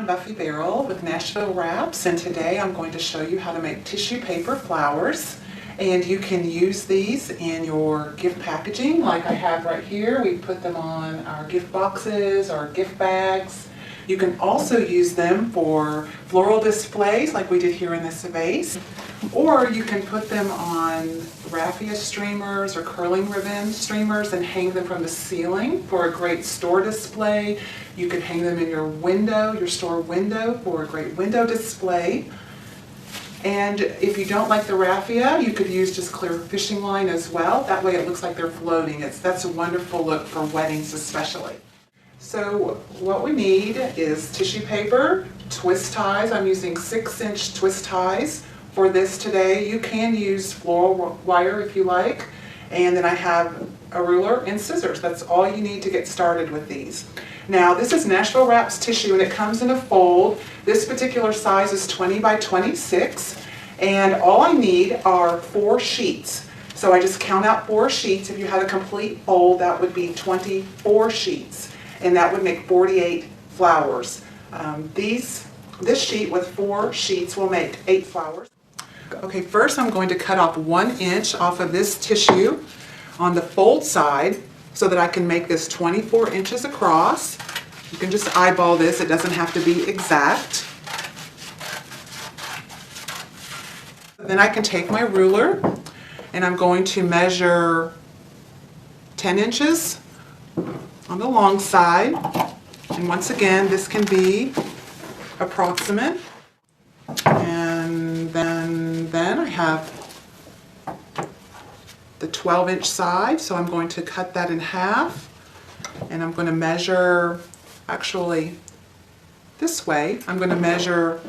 I'm Buffy Barrel with Nashville Wraps, and today I'm going to show you how to make tissue paper flowers. And you can use these in your gift packaging like I have right here. We put them on our gift boxes or gift bags. You can also use them for floral displays like we did here in this vase. Or you can put them on raffia streamers or curling ribbon streamers and hang them from the ceiling for a great store display. You could hang them in your window, your store window, for a great window display. And if you don't like the raffia, you could use just clear fishing line as well. That way it looks like they're floating. That's a wonderful look for weddings especially. So what we need is tissue paper, twist ties. I'm using 6-inch twist ties for this today. You can use floral wire if you like. And then I have a ruler and scissors. That's all you need to get started with these. Now this is Nashville Wraps tissue and it comes in a fold. This particular size is 20 by 26 and all I need are 4 sheets. So I just count out 4 sheets. If you had a complete fold, that would be 24 sheets and that would make 48 flowers. This sheet with 4 sheets will make 8 flowers. Okay, first I'm going to cut off 1 inch off of this tissue on the fold side so that I can make this 24 inches across. You can just eyeball this, it doesn't have to be exact. Then I can take my ruler and I'm going to measure 10 inches on the long side. And once again, this can be approximate. And then I have the 12-inch side, so I'm going to cut that in half and I'm going to measure, actually this way, I'm going to measure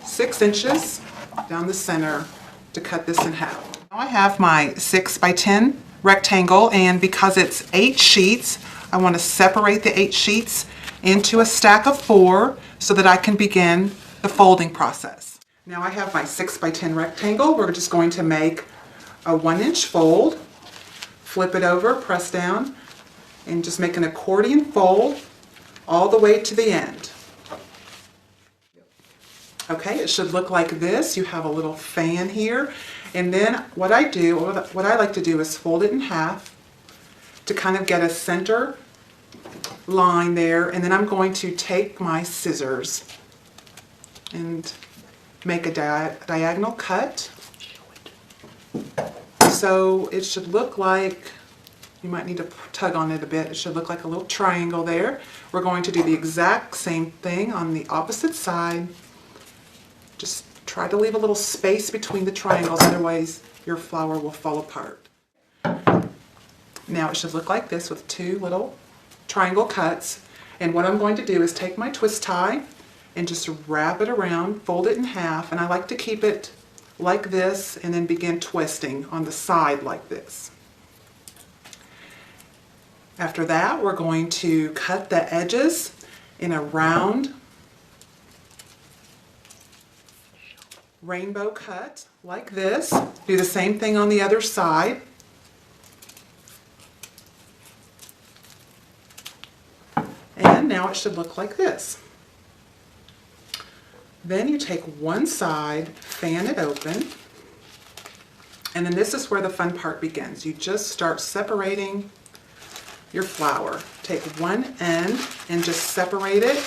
6 inches down the center to cut this in half. Now I have my 6 by 10 rectangle, and because it's 8 sheets, I want to separate the 8 sheets into a stack of 4 so that I can begin the folding process. Now I have my 6 by 10 rectangle. We're just going to make a 1-inch fold, flip it over, press down, and just make an accordion fold all the way to the end. Okay, it should look like this. You have a little fan here, and then what I like to do is fold it in half to kind of get a center line there, and then I'm going to take my scissors and make a diagonal cut. So it should look like, you might need to tug on it a bit, it should look like a little triangle there. We're going to do the exact same thing on the opposite side. Just try to leave a little space between the triangles, otherwise your flower will fall apart. Now it should look like this with 2 little triangle cuts. And what I'm going to do is take my twist tie and just wrap it around, fold it in half, and I like to keep it like this and then begin twisting on the side like this. After that, we're going to cut the edges in a round rainbow cut like this. Do the same thing on the other side. And now it should look like this. Then you take one side, fan it open, and then this is where the fun part begins. You just start separating your flower. Take one end and just separate it,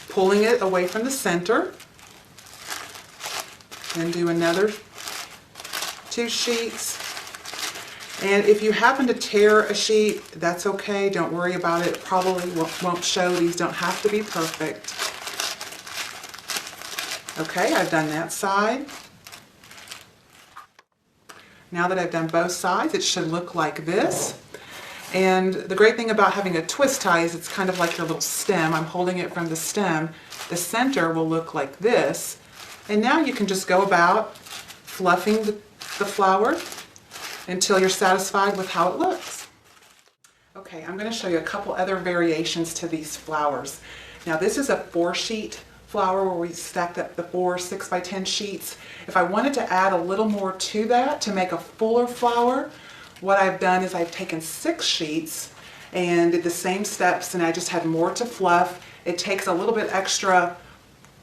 pulling it away from the center. Then do another 2 sheets. And if you happen to tear a sheet, that's okay. Don't worry about it. It probably won't show. These don't have to be perfect. Okay, I've done that side. Now that I've done both sides, it should look like this. And the great thing about having a twist tie is it's kind of like your little stem. I'm holding it from the stem. The center will look like this. And now you can just go about fluffing the flower until you're satisfied with how it looks. Okay, I'm going to show you a couple other variations to these flowers. Now this is a 4-sheet flower where we stacked up the 4 6 by 10 sheets. If I wanted to add a little more to that to make a fuller flower, what I've done is I've taken 6 sheets and did the same steps, and I just had more to fluff. It takes a little bit extra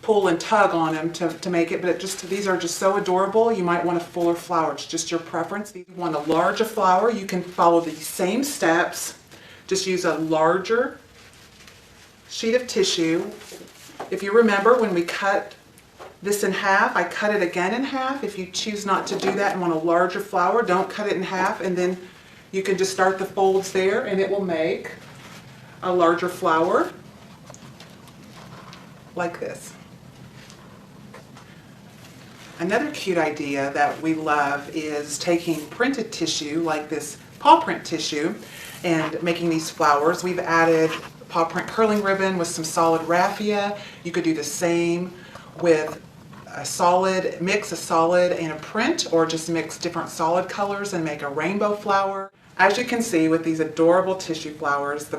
pull and tug on them to make it, but these are just so adorable. You might want a fuller flower. It's just your preference. If you want a larger flower, you can follow these same steps. Just use a larger sheet of tissue. If you remember, when we cut this in half, I cut it again in half. If you choose not to do that and want a larger flower, don't cut it in half, and then you can just start the folds there and it will make a larger flower like this. Another cute idea that we love is taking printed tissue like this paw print tissue and making these flowers. We've added paw print curling ribbon with some solid raffia. You could do the same with a solid, mix a solid and a print, or just mix different solid colors and make a rainbow flower. As you can see with these adorable tissue flowers, the